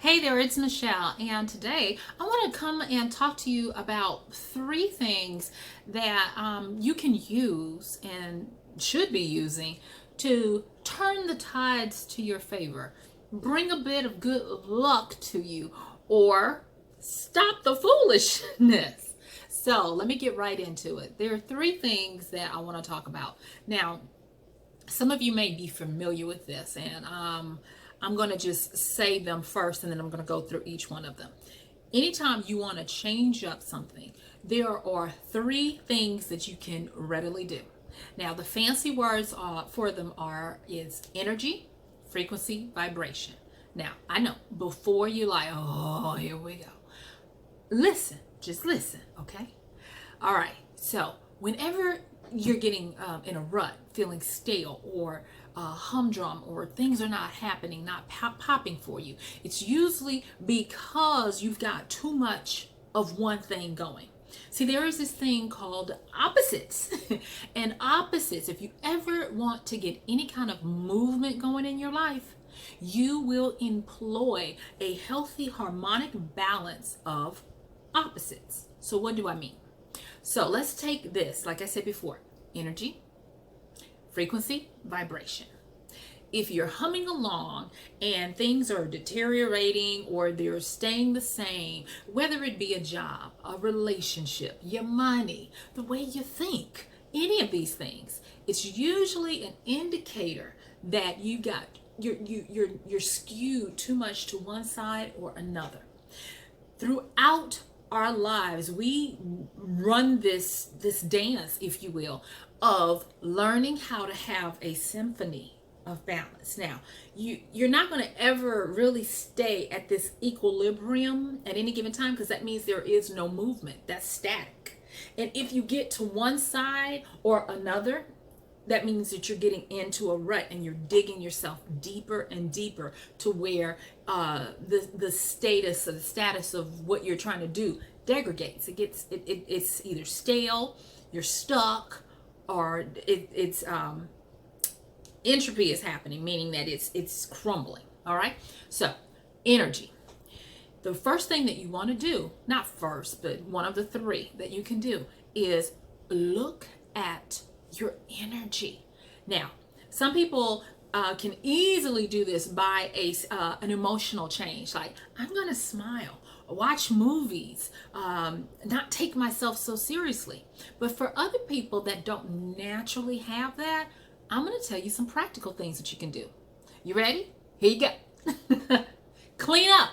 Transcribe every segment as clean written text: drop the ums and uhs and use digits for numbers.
Hey there, it's Michelle, and today I want to come and talk to you about three things that you can use and should be using to turn the tides to your favor, bring a bit of good luck to you, or stop the foolishness. So let me get right into it. There are three things that I want to talk about. Now, some of you may be familiar with this, and I'm going to just say them first, and then I'm going to go through each one of them. Anytime you want to change up something, there are three things that you can readily do. Now, the fancy words for them is energy, frequency, vibration. Now, I know before you like, oh, here we go. Listen, just listen, okay? All right. So, whenever you're getting in a rut, feeling stale or humdrum, or things are not happening, not popping for you, it's usually because you've got too much of one thing going. See, there is this thing called opposites. And opposites, if you ever want to get any kind of movement going in your life, you will employ a healthy harmonic balance of opposites. So, what do I mean? So let's take this, like I said before, energy, frequency, vibration. If you're humming along and things are deteriorating or they're staying the same, whether it be a job, a relationship, your money, the way you think, any of these things, it's usually an indicator that you're skewed too much to one side or another. Throughout our lives, we run this dance, if you will, of learning how to have a symphony of balance. Now, you're not going to ever really stay at this equilibrium at any given time, because that means there is no movement. That's static. And if you get to one side or another, that means that you're getting into a rut and you're digging yourself deeper and deeper to where the status of what you're trying to do degrades. It's either stale, you're stuck, or it's entropy is happening, meaning that it's crumbling. All right. So energy. The first thing that you want to do, not first, but one of the three that you can do, is look at your energy. Now, some people can easily do this by an emotional change, like I'm gonna smile, watch movies, not take myself so seriously. But for other people that don't naturally have that, I'm gonna tell you some practical things that you can do. You ready? Here you go. Clean up.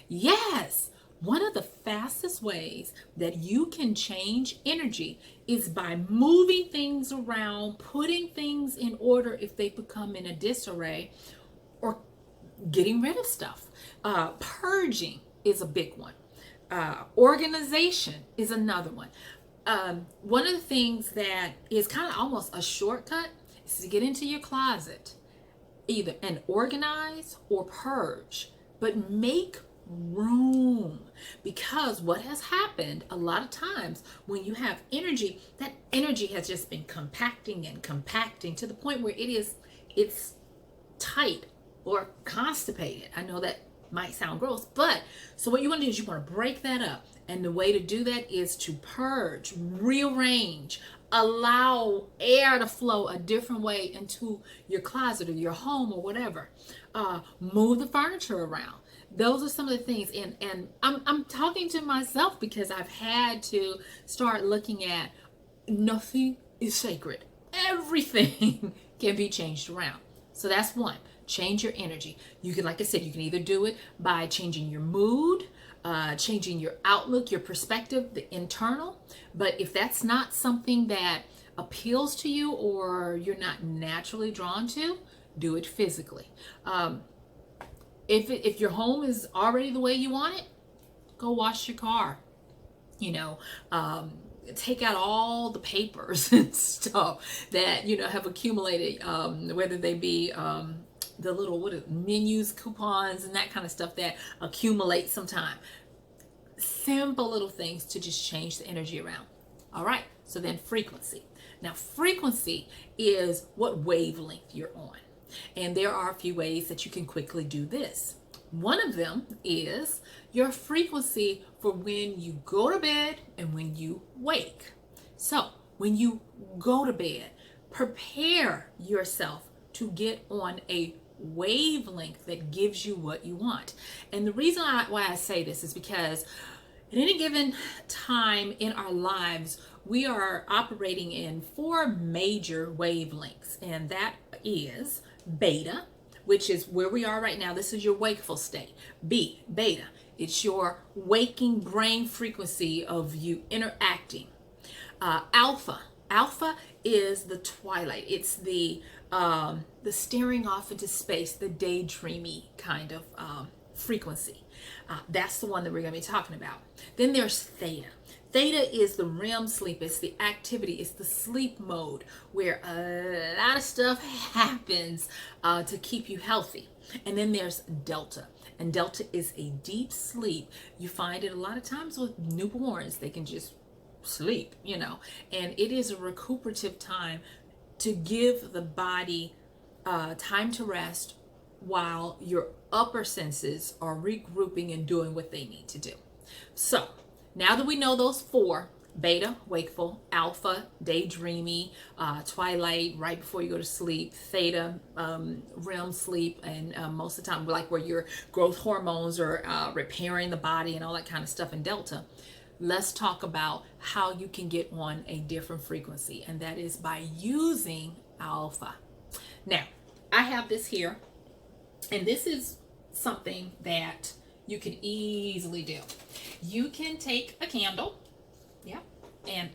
Yes. One of the fastest ways that you can change energy is by moving things around, putting things in order if they become in a disarray, or getting rid of stuff. Purging is a big one. Organization is another one. One of the things that is kind of almost a shortcut is to get into your closet, either and organize or purge, but make room, because what has happened a lot of times when you have energy, that energy has just been compacting and compacting to the point where it's tight or constipated. I know that might sound gross, but so what you want to do is you want to break that up, and the way to do that is to purge, rearrange, allow air to flow a different way into your closet or your home or whatever. Move the furniture around. Those are some of the things, and I'm talking to myself because I've had to start looking at nothing is sacred. Everything can be changed around. So that's one. Change your energy. You can, like I said, you can either do it by changing your mood, changing your outlook, your perspective, the internal. But if that's not something that appeals to you or you're not naturally drawn to, do it physically. If your home is already the way you want it, go wash your car. You know, take out all the papers and stuff that have accumulated, whether they be the little menus, coupons, and that kind of stuff that accumulate sometime. Simple little things to just change the energy around. All right. So then frequency. Now, frequency is what wavelength you're on. And there are a few ways that you can quickly do this. One of them is your frequency for when you go to bed and when you wake. So, when you go to bed, prepare yourself to get on a wavelength that gives you what you want. And the reason why I say this is because at any given time in our lives, we are operating in four major wavelengths, and that is beta, which is where we are right now. This is your wakeful state. Beta, it's your waking brain frequency of you interacting. Alpha is the twilight. It's the staring off into space, the daydreamy kind of frequency. That's the one that we're going to be talking about. Then there's theta. Theta is the REM sleep. It's the activity. It's the sleep mode where a lot of stuff happens to keep you healthy. And then there's delta. And delta is a deep sleep. You find it a lot of times with newborns. They can just sleep, and it is a recuperative time to give the body time to rest while your upper senses are regrouping and doing what they need to do. So now that we know those four: beta, wakeful; alpha, daydreamy; twilight, right before you go to sleep; theta, REM sleep, and most of the time like where your growth hormones are repairing the body and all that kind of stuff; and delta. Let's talk about how you can get on a different frequency, and that is by using alpha. Now, I have this here, and this is something that you can easily do. You can take a candle, and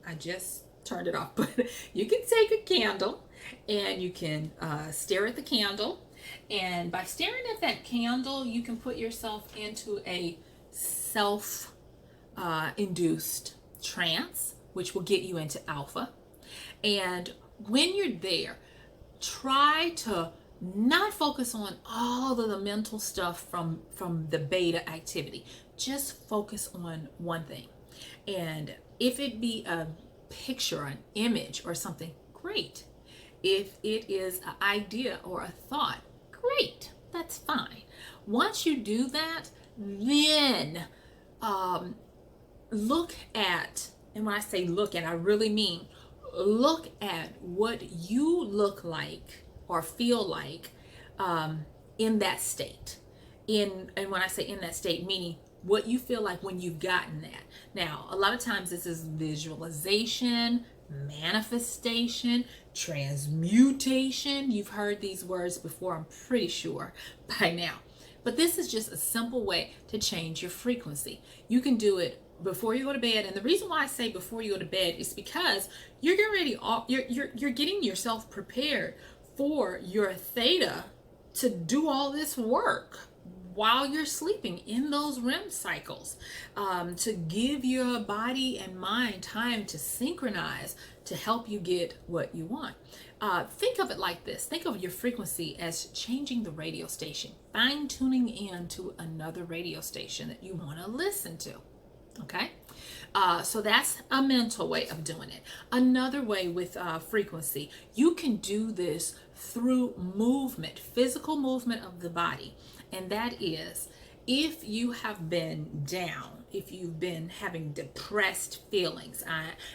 I just turned it off, but you can take a candle and you can stare at the candle, and by staring at that candle, you can put yourself into a induced trance, which will get you into alpha. And when you're there, try to not focus on all of the mental stuff from the beta activity. Just focus on one thing. And if it be a picture, an image, or something, great. If it is an idea or a thought, great. That's fine. Once you do that, then look at, and when I say look at, I really mean look at what you look like or feel like in that state. And when I say in that state, meaning what you feel like when you've gotten that. Now, a lot of times this is visualization, manifestation, transmutation. You've heard these words before, I'm pretty sure by now. But this is just a simple way to change your frequency. You can do it before you go to bed, and the reason why I say before you go to bed is because you're getting ready. You're getting yourself prepared for your theta to do all this work while you're sleeping in those REM cycles, to give your body and mind time to synchronize to help you get what you want. Think of it like this. Think of your frequency as changing the radio station, fine-tuning in to another radio station that you want to listen to. Okay, so that's a mental way of doing it. Another way with frequency, you can do this through movement, physical movement of the body. And that is, if you have been down, if you've been having depressed feelings,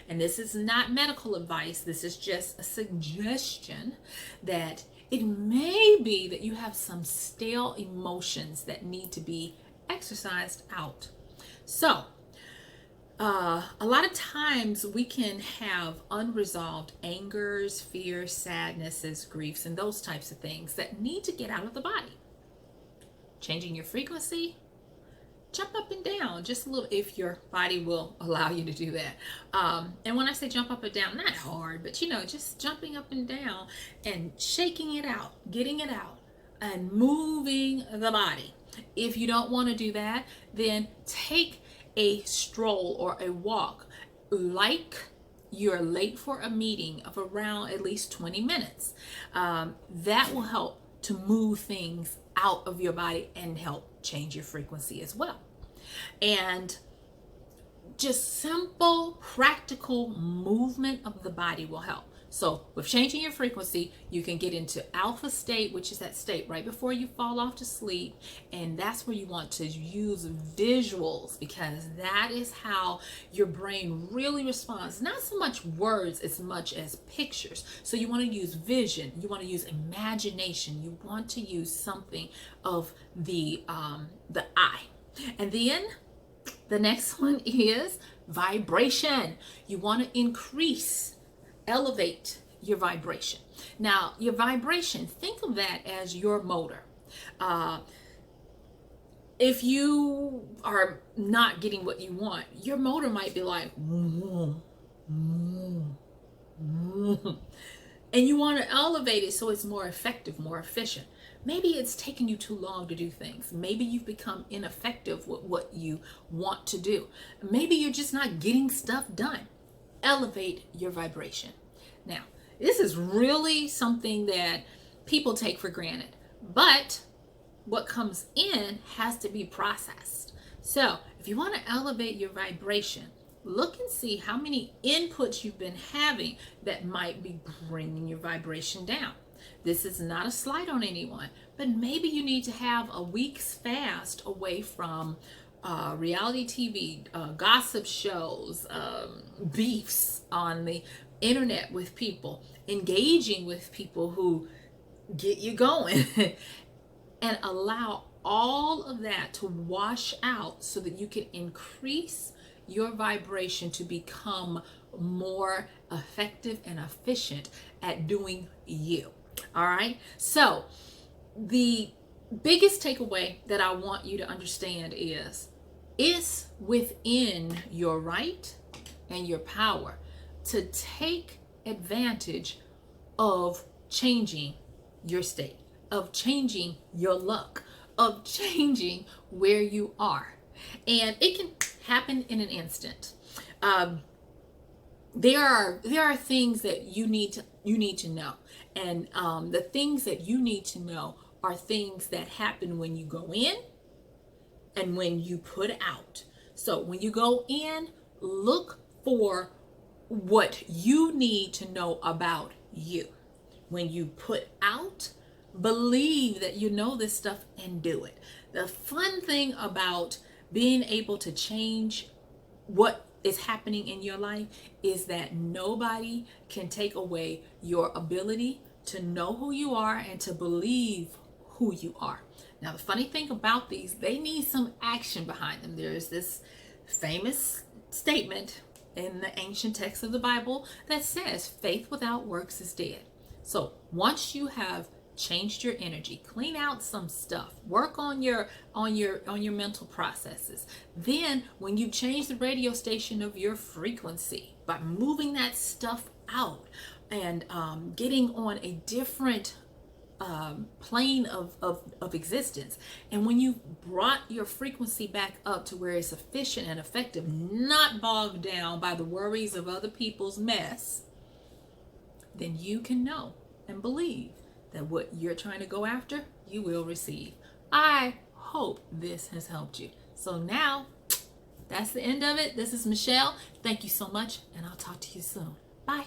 and this is not medical advice, this is just a suggestion that it may be that you have some stale emotions that need to be exercised out. So, a lot of times we can have unresolved angers, fears, sadnesses, griefs, and those types of things that need to get out of the body. Changing your frequency, jump up and down just a little if your body will allow you to do that. And when I say jump up and down, not hard, but just jumping up and down and shaking it out, getting it out, and moving the body. If you don't want to do that, then take a stroll or a walk like you're late for a meeting of around at least 20 minutes. That will help to move things out of your body and help change your frequency as well. And just simple, practical movement of the body will help. So with changing your frequency, you can get into alpha state, which is that state right before you fall off to sleep. And that's where you want to use visuals, because that is how your brain really responds. Not so much words as much as pictures. So you want to use vision. You want to use imagination. You want to use something of the eye. And then the next one is vibration. You want to increase, elevate your vibration. Now, your vibration, think of that as your motor. If you are not getting what you want, your motor might be like, and you want to elevate it so it's more effective, more efficient. Maybe it's taking you too long to do things. Maybe you've become ineffective with what you want to do. Maybe you're just not getting stuff done. Elevate your vibration. Now, this is really something that people take for granted, but what comes in has to be processed. So if you want to elevate your vibration, look and see how many inputs you've been having that might be bringing your vibration down. This is not a slight on anyone, but maybe you need to have a week's fast away from reality TV, gossip shows, beefs on the internet with people, engaging with people who get you going, and allow all of that to wash out so that you can increase your vibration to become more effective and efficient at doing you. All right. So the biggest takeaway that I want you to understand is it's within your right and your power to take advantage of changing your state, of changing your luck, of changing where you are. And it can happen in an instant. There are things that you need to know, and the things that you need to know are things that happen when you go in and when you put out. So when you go in, look for what you need to know about you. When you put out, believe that you know this stuff and do it. The fun thing about being able to change what is happening in your life is that nobody can take away your ability to know who you are and to believe who you are. Now, the funny thing about these, they need some action behind them. There's this famous statement in the ancient text of the Bible that says faith without works is dead. So once you have changed your energy, clean out some stuff, work on your mental processes, then when you change the radio station of your frequency by moving that stuff out and getting on a different plane of existence, and when you brought your frequency back up to where it's efficient and effective, not bogged down by the worries of other people's mess, then you can know and believe that what you're trying to go after, you will receive. I hope this has helped you. So now, that's the end of it. This is Michelle. Thank you so much, and I'll talk to you soon. Bye.